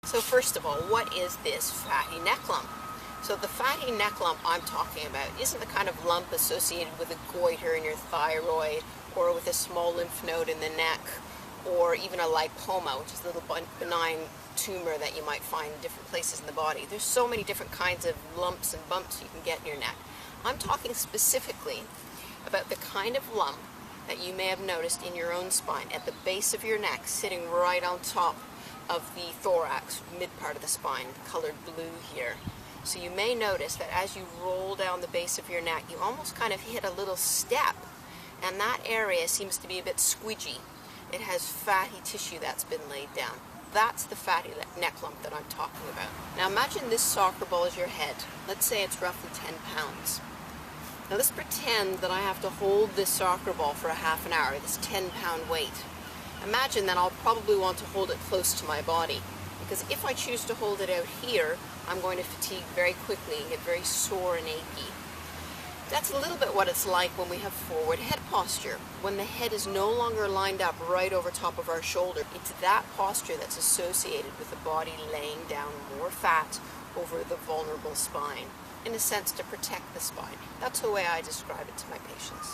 So first of all, what is this fatty neck lump? So the fatty neck lump I'm talking about isn't the kind of lump associated with a goiter in your thyroid or with a small lymph node in the neck or even a lipoma, which is a little benign tumor that you might find in different places in the body. There's so many different kinds of lumps and bumps you can get in your neck. I'm talking specifically about the kind of lump that you may have noticed in your own spine at the base of your neck, sitting right on top of the thorax, mid part of the spine, colored blue here. So you may notice that as you roll down the base of your neck, you almost kind of hit a little step, and that area seems to be a bit squidgy. It has fatty tissue that's been laid down. That's the fatty neck lump that I'm talking about. Now imagine this soccer ball is your head. Let's say it's roughly 10 pounds. Now let's pretend that I have to hold this soccer ball for a half an hour, this 10-pound weight. Imagine that I'll probably want to hold it close to my body, because if I choose to hold it out here, I'm going to fatigue very quickly and get very sore and achy. That's a little bit what it's like when we have forward head posture. When the head is no longer lined up right over top of our shoulder, it's that posture that's associated with the body laying down more fat over the vulnerable spine, in a sense to protect the spine. That's the way I describe it to my patients.